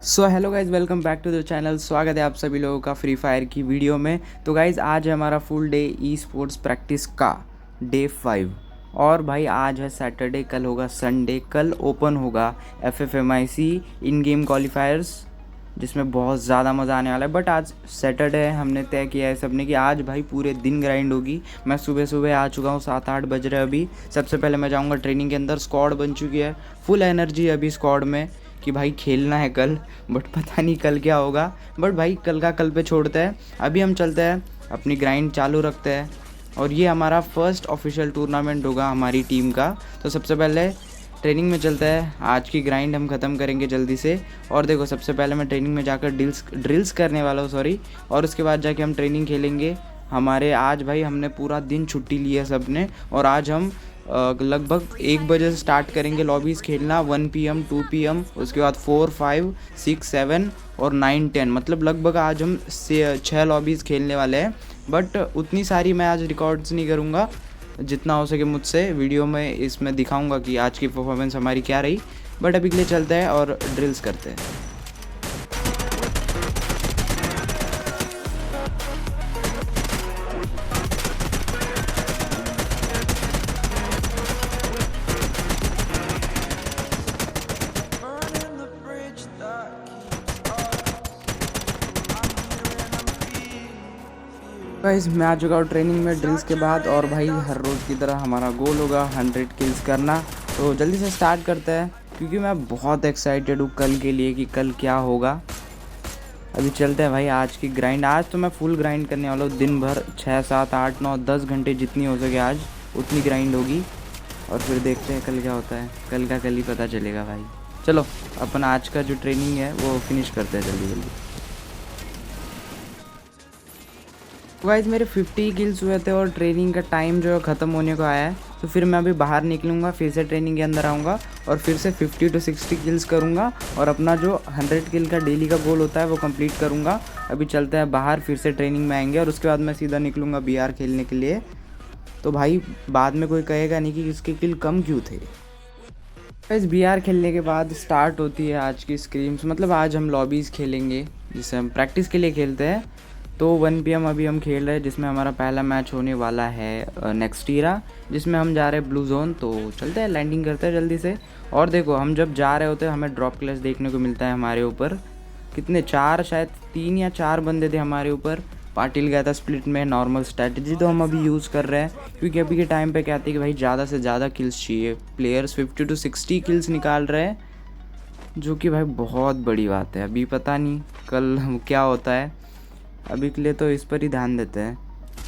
So hello guys, welcome back to the channel. स्वागत है आप सभी लोगों का फ्री फायर की वीडियो में। तो गाइज़ आज है हमारा full day e sports practice का डे 5। और भाई आज है सैटरडे, कल होगा संडे। कल ओपन होगा FFMIC इन गेम क्वालिफायर्स, जिसमें बहुत ज़्यादा मज़ा आने वाला है। बट आज सैटरडे है, हमने तय किया है सबने कि आज भाई पूरे दिन ग्राइंड होगी। मैं सुबह सुबह आ चुका हूँ, 7-8 बज रहे अभी। सबसे पहले मैं जाऊँगा ट्रेनिंग के अंदर। स्क्वाड बन चुकी है, फुल एनर्जी है अभी स्क्वाड में कि भाई खेलना है कल। बट पता नहीं कल क्या होगा। बट भाई कल का कल पे छोड़ते हैं, अभी हम चलते हैं अपनी ग्राइंड चालू रखते हैं। और ये हमारा फर्स्ट ऑफिशियल टूर्नामेंट होगा हमारी टीम का। तो सबसे पहले ट्रेनिंग में चलते हैं, आज की ग्राइंड हम ख़त्म करेंगे जल्दी से। और देखो सबसे पहले मैं ट्रेनिंग में जाकर ड्रिल्स करने वाला हूँ, सॉरी। और उसके बाद जाके हम ट्रेनिंग खेलेंगे। हमारे आज भाई हमने पूरा दिन छुट्टी ली है सबने। और आज हम लगभग 1 बजे से स्टार्ट करेंगे लॉबीज़ खेलना, 1 PM 2 PM, उसके बाद 4 5 6 7 और 9 10, मतलब लगभग आज हम 6 लॉबीज़ खेलने वाले हैं। बट उतनी सारी मैं आज रिकॉर्ड्स नहीं करूँगा, जितना हो सके मुझसे वीडियो में इसमें दिखाऊँगा कि आज की परफॉर्मेंस हमारी क्या रही। बट अभी के लिए चलते हैं और ड्रिल्स करते हैं। गाइस मैं आ चुका हूँ ट्रेनिंग में ड्रिल्स के बाद। और भाई हर रोज़ की तरह हमारा गोल होगा 100 किल्स करना। तो जल्दी से स्टार्ट करते हैं, क्योंकि मैं बहुत एक्साइटेड हूँ कल के लिए कि कल क्या होगा। अभी चलते हैं भाई आज की ग्राइंड। आज तो मैं फुल ग्राइंड करने वाला हूँ, दिन भर 6 7 8 9 10 घंटे जितनी हो सके आज उतनी ग्राइंड होगी। और फिर देखते हैं कल क्या होता है, कल का कल ही पता चलेगा भाई। चलो अपन आज का जो ट्रेनिंग है वो फिनिश करते हैं जल्दी जल्दी। गाइस मेरे 50 किल्स हुए थे और ट्रेनिंग का टाइम जो है ख़त्म होने को आया है। तो फिर मैं अभी बाहर निकलूँगा, फिर से ट्रेनिंग के अंदर आऊँगा और फिर से 50 to 60 किल्स करूँगा। और अपना जो 100 किल का डेली का गोल होता है वो कंप्लीट करूँगा। अभी चलते हैं बाहर, फिर से ट्रेनिंग में आएंगे और उसके बाद मैं सीधा निकलूँगा BR खेलने के लिए। तो भाई बाद में कोई कहेगा नहीं कि इसके किल कम क्यों थे। इस BR खेलने के बाद स्टार्ट होती है आज की स्क्रीम्स, मतलब आज हम लॉबीज़ खेलेंगे जिसे हम प्रैक्टिस के लिए खेलते हैं। तो 1 PM अभी हम खेल रहे हैं, जिसमें हमारा पहला मैच होने वाला है नेक्स्ट ईरा, जिसमें हम जा रहे हैं ब्लू जोन। तो चलते हैं, लैंडिंग करते हैं जल्दी से। और देखो हम जब जा रहे होते हैं हमें ड्रॉप क्लैश देखने को मिलता है हमारे ऊपर। कितने, 4 शायद 3 या 4 बंदे थे हमारे ऊपर। पाटिल गया था स्प्लिट में। नॉर्मल स्ट्रैटेजी तो हम अभी यूज़ कर रहे हैं, क्योंकि अभी के टाइम पे कहते हैं कि भाई ज़्यादा से ज़्यादा किल्स चाहिए। प्लेयर्स 50 to 60 किल्स निकाल रहे हैं, जो कि भाई बहुत बड़ी बात है। अभी पता नहीं कल क्या होता है, अभी के लिए तो इस पर ही ध्यान देते हैं।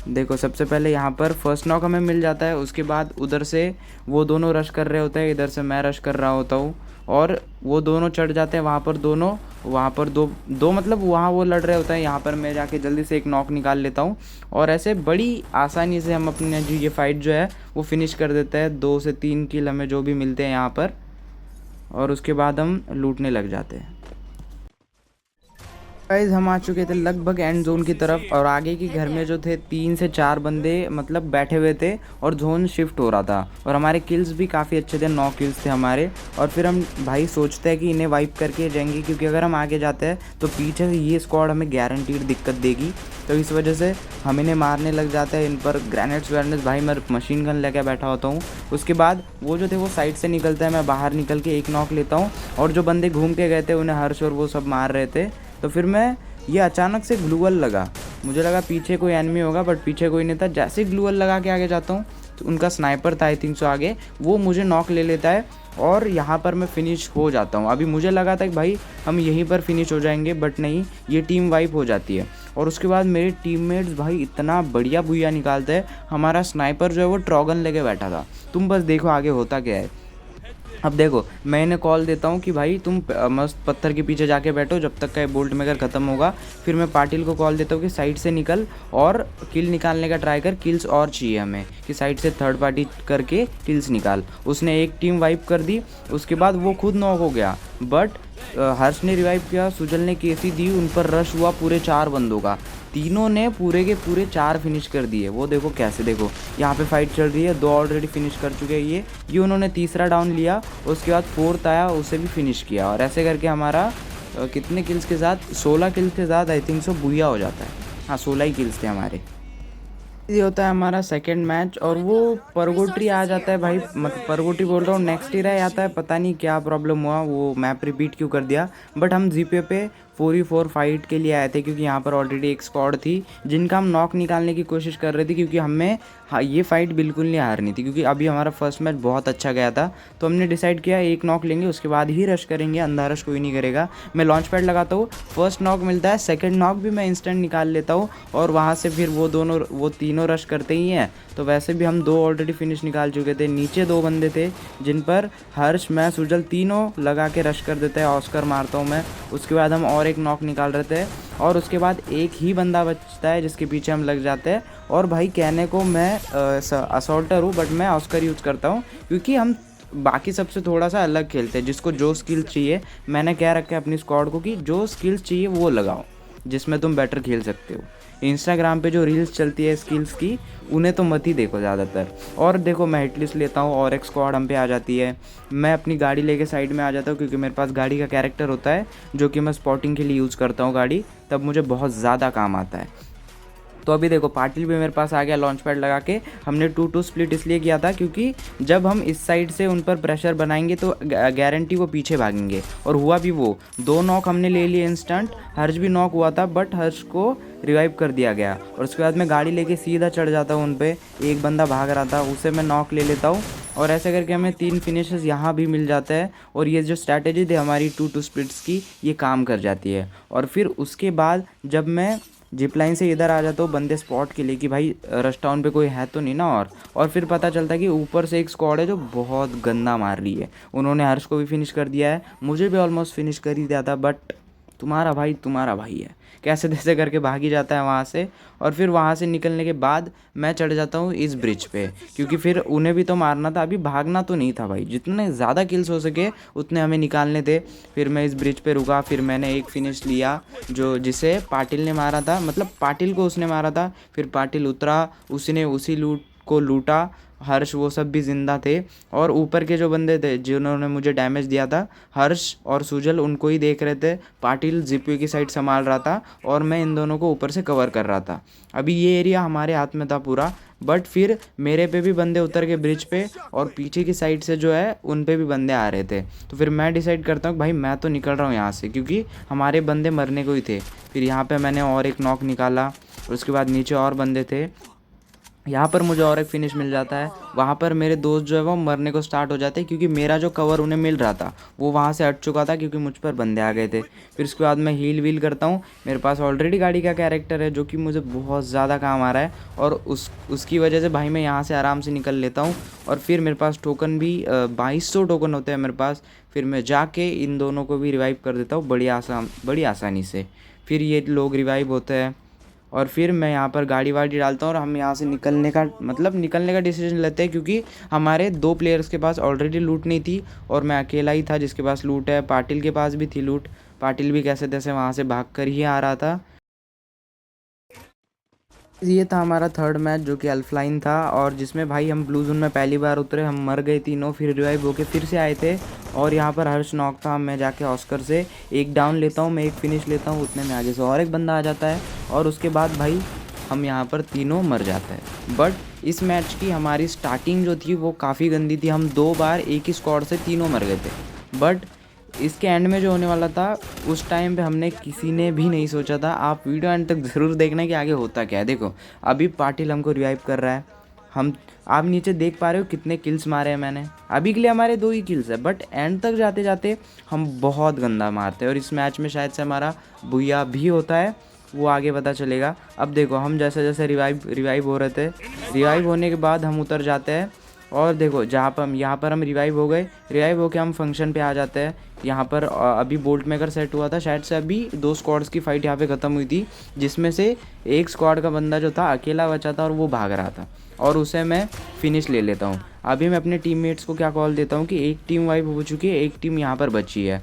देखो सबसे पहले यहाँ पर फर्स्ट नॉक हमें मिल जाता है, उसके बाद उधर से वो दोनों रश कर रहे होते हैं, इधर से मैं रश कर रहा होता हूँ और वो दोनों चढ़ जाते हैं वहाँ पर। दोनों वहाँ पर दो मतलब वहाँ वो लड़ रहे होते हैं, यहाँ पर मैं जाके जल्दी से एक नॉक निकाल लेता हूँ। और ऐसे बड़ी आसानी से हम अपने जो ये फाइट जो है वो फिनिश कर देते हैं। 2 से 3 किल हमें जो भी मिलते हैं यहाँ पर, और उसके बाद हम लूटने लग जाते हैं। गाइस हम आ चुके थे लगभग एंड जोन की तरफ, और आगे के घर में जो थे 3 से 4 बंदे मतलब बैठे हुए थे और जोन शिफ्ट हो रहा था। और हमारे किल्स भी काफ़ी अच्छे थे, 9 किल्स थे हमारे। और फिर हम भाई सोचते हैं कि इन्हें वाइप करके जाएंगे, क्योंकि अगर हम आगे जाते हैं तो पीछे से ये स्क्वाड हमें गारंटीड दिक्कत देगी। तो इस वजह से हम इन्हें मारने लग जाते हैं। इन पर ग्रेनेड्स वैनेड्स, भाई मैं मशीन गन लेके बैठा होता हूँ। उसके बाद वो जो थे वो साइड से निकलते हैं, मैं बाहर निकल के एक नॉक लेता हूँ। और जो बंदे घूम के गए थे उन्हें हर्ष और वो सब मार रहे थे। तो फिर मैं ये अचानक से ग्लूवल लगा, मुझे लगा पीछे कोई एनिमी होगा, बट पीछे कोई नहीं था। जैसे ही ग्लूवल लगा के आगे जाता हूँ तो उनका स्नाइपर था आई थिंक सो आगे, वो मुझे नॉक ले लेता है और यहाँ पर मैं फिनिश हो जाता हूँ। अभी मुझे लगा था कि भाई हम यहीं पर फिनिश हो जाएंगे, बट नहीं, ये टीम वाइप हो जाती है। और उसके बाद मेरे टीममेट्स भाई इतना बढ़िया बुया निकालते हैं। हमारा स्नाइपर जो है वो ट्रॉगन लेके बैठा था, तुम बस देखो आगे होता क्या है। अब देखो मैं इन्हें कॉल देता हूँ कि भाई तुम मस्त पत्थर के पीछे जाके बैठो जब तक का बोल्ट मेकर ख़त्म होगा। फिर मैं पाटिल को कॉल देता हूँ कि साइड से निकल और किल निकालने का ट्राई कर, किल्स और चाहिए हमें, कि साइड से थर्ड पार्टी करके किल्स निकाल। उसने एक टीम वाइप कर दी, उसके बाद वो खुद नॉक हो गया। बट हर्ष ने रिवाइव किया, सुजल ने केसी दी, उन पर रश हुआ पूरे 4 बंदों का। तीनों ने पूरे के पूरे 4 फिनिश कर दिए। वो देखो कैसे, देखो यहाँ पे फाइट चल रही है, 2 ऑलरेडी फिनिश कर चुके हैं ये उन्होंने तीसरा डाउन लिया, उसके बाद 4th आया, उसे भी फिनिश किया। और ऐसे करके हमारा कितने किल्स के साथ, 16 किल्स के साथ आई थिंक सो बुया हो जाता है। हाँ 16 ही किल्स थे हमारे। ये होता है हमारा सेकंड मैच और वो परगोट्री आ जाता है भाई, मतलब परगोट्री बोल रहा हूँ, नेक्स्ट ईयर आता है, पता नहीं क्या प्रॉब्लम हुआ, वो मैप रिपीट क्यों कर दिया। बट हम जीपे पे 4v4 फाइट के लिए आए थे क्योंकि यहाँ पर ऑलरेडी एक स्क्वाड थी जिनका हम नॉक निकालने की कोशिश कर रहे थे, क्योंकि हमें हाँ ये फाइट बिल्कुल नहीं हारनी थी, क्योंकि अभी हमारा फर्स्ट मैच बहुत अच्छा गया था। तो हमने डिसाइड किया एक नॉक लेंगे उसके बाद ही रश करेंगे, अंधा रश कोई नहीं करेगा। मैं लॉन्च पैड लगाता हूँ, फर्स्ट नॉक मिलता है, सेकंड नॉक भी मैं इंस्टेंट निकाल लेता हूँ और वहाँ से फिर वो तीनों रश करते ही हैं। तो वैसे भी हम 2 ऑलरेडी फिनिश निकाल चुके थे। नीचे 2 बंदे थे जिन पर हर्ष, मैं, सुजल तीनों लगा के रश कर देते हैं, ऑस्कर मारता हूँ मैं। उसके बाद हम और एक नॉक निकाल रहे थे और उसके बाद एक ही बंदा बचता है जिसके पीछे हम लग जाते हैं। और भाई कहने को मैं असॉल्टर हूँ बट मैं ऑस्कर यूज़ करता हूँ क्योंकि हम बाकी सबसे थोड़ा सा अलग खेलते हैं। जिसको जो स्किल चाहिए, मैंने क्या रखा है अपनी स्क्वाड को कि जो स्किल्स चाहिए वो लगाओ जिसमें तुम बेटर खेल सकते हो। इंस्टाग्राम पे जो रील्स चलती है स्किल्स की, उन्हें तो मत ही देखो ज़्यादातर। और देखो मैं हिटलिस्ट लेता हूँ और एक स्क्वाड हम पे आ जाती है, मैं अपनी गाड़ी लेके साइड में आ जाता हूँ क्योंकि मेरे पास गाड़ी का कैरेक्टर होता है जो कि मैं स्पॉटिंग के लिए यूज़ करता हूँ गाड़ी, तब मुझे बहुत ज़्यादा काम आता है। तो अभी देखो पाटिल भी मेरे पास आ गया लॉन्च पैड लगा के। हमने 2-2 स्प्लिट इसलिए किया था क्योंकि जब हम इस साइड से उन पर प्रेशर बनाएंगे तो गारंटी वो पीछे भागेंगे, और हुआ भी वो। 2 नॉक हमने ले लिए इंस्टेंट। हर्ष भी नॉक हुआ था बट हर्ष को रिवाइव कर दिया गया और उसके बाद मैं गाड़ी लेके सीधा चढ़ जाता हूँ उन पर। एक बंदा भाग रहा था उसे मैं नॉक ले लेता हूँ और ऐसे करके हमें 3 फिनिशेस यहाँ भी मिल जाते हैं। और ये जो स्ट्रैटेजी थी हमारी 2-2 स्प्लिट्स की, ये काम कर जाती है। और फिर उसके बाद जब मैं जिप लाइन से इधर आ जाता हूँ बंदे स्पॉट के लिए कि भाई रश टाउन पे कोई है तो नहीं ना, और फिर पता चलता है कि ऊपर से एक स्क्वाड है जो बहुत गंदा मार रही है। उन्होंने हर्ष को भी फिनिश कर दिया है, मुझे भी ऑलमोस्ट फिनिश कर ही दिया था, बट तुम्हारा भाई है, कैसे तैसे करके भाग ही जाता है वहाँ से। और फिर वहाँ से निकलने के बाद मैं चढ़ जाता हूँ इस ब्रिज पे, क्योंकि फिर उन्हें भी तो मारना था, अभी भागना तो नहीं था भाई, जितने ज़्यादा किल्स हो सके उतने हमें निकालने थे। फिर मैं इस ब्रिज पे रुका, फिर मैंने एक फिनिश लिया जो जिसे पाटिल ने मारा था, मतलब पाटिल को उसने मारा था। फिर पाटिल उतरा, उसने उसी लूट को लूटा, हर्ष वो सब भी ज़िंदा थे। और ऊपर के जो बंदे थे जिन्होंने मुझे डैमेज दिया था, हर्ष और सुजल उनको ही देख रहे थे, पाटिल जीपी की साइड संभाल रहा था और मैं इन दोनों को ऊपर से कवर कर रहा था। अभी ये एरिया हमारे हाथ में था पूरा, बट फिर मेरे पे भी बंदे उतर के ब्रिज पे और पीछे की साइड से जो है उन पे भी बंदे आ रहे थे। तो फिर मैं डिसाइड करता हूँ भाई मैं तो निकल रहा हूँ यहाँ से, क्योंकि हमारे बंदे मरने को ही थे। फिर यहाँ पे मैंने और एक नॉक निकाला और उसके बाद नीचे और बंदे थे, यहाँ पर मुझे और एक फिनिश मिल जाता है। वहाँ पर मेरे दोस्त जो है वो मरने को स्टार्ट हो जाते हैं क्योंकि मेरा जो कवर उन्हें मिल रहा था वो वहाँ से हट चुका था क्योंकि मुझ पर बंदे आ गए थे। फिर उसके बाद मैं हील वील करता हूँ, मेरे पास ऑलरेडी गाड़ी का कैरेक्टर है जो कि मुझे बहुत ज़्यादा काम आ रहा है, और उसकी वजह से भाई मैं यहाँ से आराम से निकल लेता हूँ। और फिर मेरे पास टोकन भी 2200 टोकन होते हैं मेरे पास। फिर मैं जाके इन दोनों को भी रिवाइव कर देता हूँ बड़ी आसानी से। फिर ये लोग रिवाइव होते हैं और फिर मैं यहाँ पर गाड़ी वाड़ी डालता हूँ और हम यहाँ से निकलने का डिसीजन लेते हैं, क्योंकि हमारे 2 प्लेयर्स के पास ऑलरेडी लूट नहीं थी और मैं अकेला ही था जिसके पास लूट है। पाटिल के पास भी थी लूट, पाटिल भी कैसे तैसे वहाँ से भाग कर ही आ रहा था। ये था हमारा थर्ड मैच जो कि अल्फलाइन था, और जिसमें भाई हम ब्लू जोन में पहली बार उतरे, हम मर गए तीनों, फिर रिवाइव होके फिर से आए थे। और यहाँ पर हर्ष नॉक था, मैं जाके ऑस्कर से एक डाउन लेता हूँ, मैं एक फिनिश लेता हूँ, उतने में आगे से और एक बंदा आ जाता है और उसके बाद भाई हम यहाँ पर तीनों मर जाते हैं। बट इस मैच की हमारी स्टार्टिंग जो थी वो काफ़ी गंदी थी, हम 2 बार एक ही स्क्वाड से तीनों मर गए थे। बट इसके एंड में जो होने वाला था उस टाइम पे हमने किसी ने भी नहीं सोचा था। आप वीडियो एंड तक ज़रूर देखना कि आगे होता क्या है। देखो अभी पाटिल हमको रिवाइव कर रहा है, आप नीचे देख पा रहे हो कितने किल्स मारे हैं मैंने। अभी के लिए हमारे 2 ही किल्स है, बट एंड तक जाते जाते हम बहुत गंदा मारते हैं और इस मैच में शायद से हमारा बुया भी होता है, वो आगे पता चलेगा। अब देखो हम जैसे जैसे रिवाइव हो रहे थे, रिवाइव होने के बाद हम उतर जाते हैं और देखो यहाँ पर हम रिवाइव होके हम फंक्शन पे आ जाते हैं। यहाँ पर अभी बोल्ट मेकर सेट हुआ था, शायद से अभी 2 स्क्वाड्स की फ़ाइट यहाँ पे ख़त्म हुई थी, जिसमें से एक स्क्वाड का बंदा जो था अकेला बचा था और वो भाग रहा था, और उसे मैं फिनिश ले लेता हूँ। अभी मैं अपने टीममेट्स को क्या कॉल देता हूँ कि एक टीम वाइप हो चुकी है, एक टीम यहाँ पर बची है।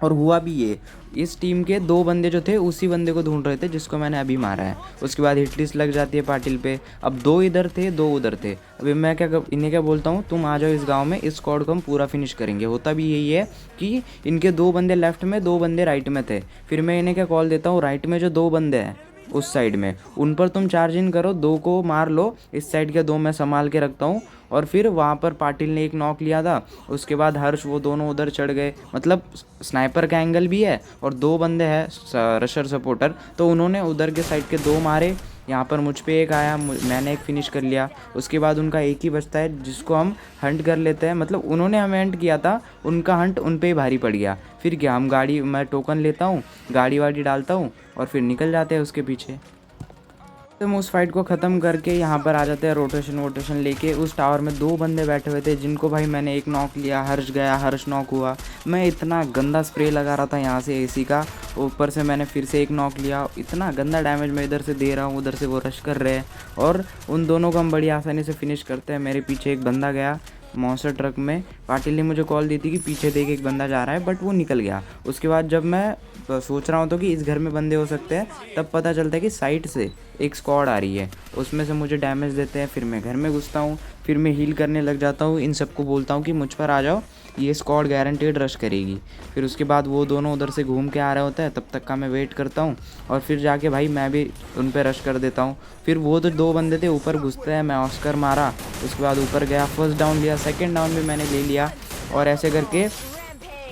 और हुआ भी ये, इस टीम के 2 बंदे जो थे उसी बंदे को ढूंढ रहे थे जिसको मैंने अभी मारा है। उसके बाद हिट लिस्ट लग जाती है पाटिल पे। अब 2 इधर थे 2 उधर थे। अभी मैं इन्हें क्या बोलता हूँ, तुम आ जाओ इस गांव में, इस स्क्वाड को हम पूरा फिनिश करेंगे। होता भी यही है कि इनके 2 बंदे लेफ्ट में 2 बंदे राइट में थे। फिर मैं इन्हें क्या कॉल देता हूँ, राइट में जो 2 बंदे हैं उस साइड में, उन पर तुम चार्ज इन करो, 2 को मार लो, इस साइड के 2 मैं संभाल के रखता हूँ। और फिर वहाँ पर पाटिल ने एक नॉक लिया था, उसके बाद हर्ष वो दोनों उधर चढ़ गए। मतलब स्नाइपर का एंगल भी है और 2 बंदे हैं रशर सपोर्टर, तो उन्होंने उधर के साइड के 2 मारे। यहाँ पर मुझ पे एक आया, मैंने एक फिनिश कर लिया। उसके बाद उनका एक ही बचता है जिसको हम हंट कर लेते हैं। मतलब उन्होंने हमें हंट किया था, उनका हंट उन पे ही भारी पड़ गया। फिर क्या, हम गाड़ी, मैं टोकन लेता हूँ, गाड़ी वाड़ी डालता हूँ और फिर निकल जाते हैं उसके पीछे। तो हम उस फाइट को ख़त्म करके यहाँ पर आ जाते हैं रोटेशन लेके। उस टावर में 2 बंदे बैठे हुए थे जिनको भाई मैंने एक नॉक लिया, हर्ष गया, हर्ष नॉक हुआ। मैं इतना गंदा स्प्रे लगा रहा था यहाँ से एसी का, ऊपर से मैंने फिर से एक नॉक लिया। इतना गंदा डैमेज मैं इधर से दे रहा हूँ, उधर से वो रश कर रहे हैं और उन दोनों को हम बड़ी आसानी से फिनिश करते हैं। मेरे पीछे एक बंदा गया मॉन्स्टर ट्रक में, पाटिल ने मुझे कॉल दी थी कि पीछे देख एक बंदा जा रहा है, बट वो निकल गया। उसके बाद जब मैं सोच रहा हूँ तो कि इस घर में बंदे हो सकते हैं, तब पता चलता है कि साइड से एक स्क्वाड आ रही है, उसमें से मुझे डैमेज देते हैं। फिर मैं घर में घुसता हूँ, फिर मैं हील करने लग जाता हूँ, इन सबको बोलता हूँ कि मुझ पर आ जाओ, ये स्क्वाड गारंटेड रश करेगी। फिर उसके बाद वो दोनों उधर से घूम के आ रहे होते हैं, तब तक का मैं वेट करता हूँ और फिर जाके भाई मैं भी उन पर रश कर देता हूँ। फिर वो तो 2 बंदे थे ऊपर घुसते हैं, मैं ऑस्कर मारा, उसके बाद ऊपर गया, फर्स्ट डाउन लिया, सेकंड डाउन भी मैंने ले लिया और ऐसे करके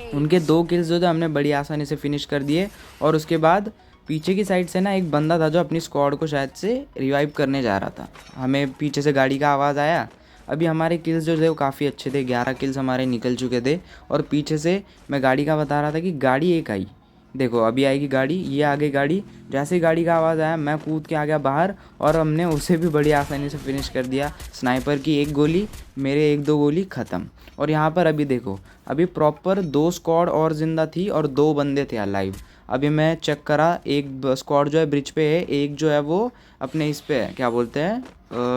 उनके 2 किल्स जो थे हमने बड़ी आसानी से फिनिश कर दिए। और उसके बाद पीछे की साइड से ना एक बंदा था जो अपनी स्क्वाड को शायद से रिवाइव करने जा रहा था। हमें पीछे से गाड़ी का आवाज़ आया। अभी हमारे किल्स जो थे वो काफ़ी अच्छे थे, 11 किल्स हमारे निकल चुके थे। और पीछे से मैं गाड़ी का बता रहा था कि गाड़ी एक आई, देखो अभी आएगी गाड़ी, ये आ गई गाड़ी। जैसे ही गाड़ी का आवाज़ आया मैं कूद के आ गया बाहर और हमने उसे भी बड़ी आसानी से फिनिश कर दिया। स्नाइपर की 1 गोली, मेरे 1-2 गोली ख़त्म। और यहाँ पर अभी देखो, अभी प्रॉपर 2 स्क्वाड और ज़िंदा थी और 2 बंदे थे अलाइव। अभी मैं चेक करा, एक स्क्वाड जो है ब्रिज पे है, एक जो है वो अपने इस पे है, क्या बोलते हैं,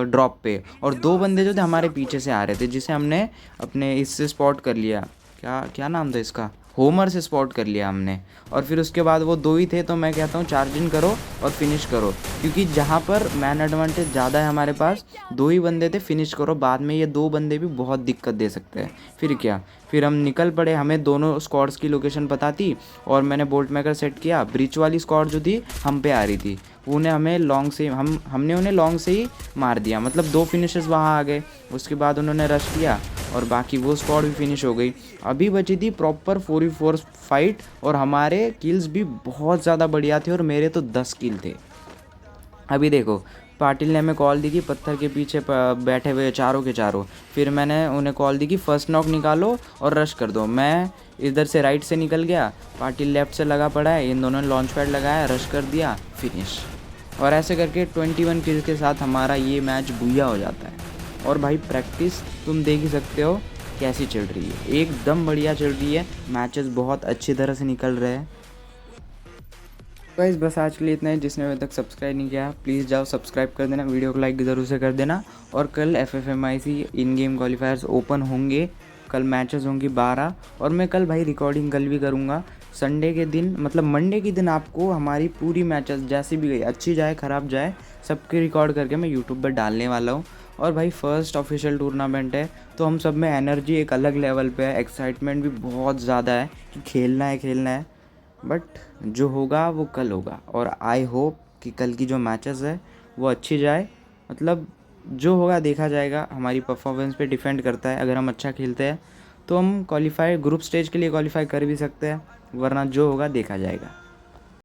ड्रॉप पे। और 2 बंदे जो थे हमारे पीछे से आ रहे थे, जिसे हमने अपने इससे स्पॉट कर लिया। क्या क्या नाम था इसका, होमर से स्पॉट कर लिया हमने। और फिर उसके बाद वो 2 ही थे, तो मैं कहता हूँ चार्ज इन करो और फिनिश करो, क्योंकि जहाँ पर मैन एडवांटेज ज़्यादा है हमारे पास, 2 ही बंदे थे, फिनिश करो। बाद में ये 2 बंदे भी बहुत दिक्कत दे सकते हैं। फिर क्या, फिर हम निकल पड़े, हमें दोनों स्क्वाड्स की लोकेशन पता थी और मैंने बोल्ट मेकर सेट किया। ब्रिज वाली स्क्वाड जो थी हम पे आ रही थी, उन्हें हमें लॉन्ग से हमने उन्हें लॉन्ग से ही मार दिया। मतलब 2 फिनिशेस वहाँ आ गए। उसके बाद उन्होंने रश किया और बाकी वो स्क्वाड भी फिनिश हो गई। अभी बची थी प्रॉपर 4v4 फाइट और हमारे किल्स भी बहुत ज़्यादा बढ़िया थे और मेरे तो 10 किल थे। अभी देखो, पाटिल ने हमें कॉल दी कि पत्थर के पीछे बैठे हुए चारों के चारों। फिर मैंने उन्हें कॉल दी कि फर्स्ट नॉक निकालो और रश कर दो। मैं इधर से राइट से निकल गया, पाटिल लेफ्ट से लगा पड़ा है, इन दोनों ने लॉन्च पैड लगाया, रश कर दिया, फिनिश। और ऐसे करके 21 किल्स के साथ हमारा ये मैच बुया हो जाता है। और भाई प्रैक्टिस तुम देख ही सकते हो कैसी चल रही है, एकदम बढ़िया चल रही है। मैचेस बहुत अच्छी तरह से निकल रहे हैं। गाइस बस आज के लिए इतना है। जिसने अभी तक सब्सक्राइब नहीं किया प्लीज़ जाओ सब्सक्राइब कर देना, वीडियो को लाइक ज़रूर से कर देना। और कल FFMIC इन गेम क्वालिफायर्स ओपन होंगे, कल मैचेस होंगी 12। और मैं कल भाई रिकॉर्डिंग कल भी करूँगा संडे के दिन, मतलब मंडे के दिन आपको हमारी पूरी मैचेस जैसी भी गई, अच्छी जाए ख़राब जाए, सबके रिकॉर्ड करके मैं यूट्यूब पर डालने वाला हूँ। और भाई फर्स्ट ऑफिशियल टूर्नामेंट है तो हम सब में एनर्जी एक अलग लेवल पे है, एक्साइटमेंट भी बहुत ज़्यादा है कि खेलना है। बट जो होगा वो कल होगा और आई होप कि कल की जो मैचेस है वो अच्छी जाए। मतलब जो होगा देखा जाएगा, हमारी परफॉर्मेंस पे डिपेंड करता है। अगर हम अच्छा खेलते हैं तो हम क्वालिफाई, ग्रुप स्टेज के लिए क्वालिफाई कर भी सकते हैं, वरना जो होगा देखा जाएगा।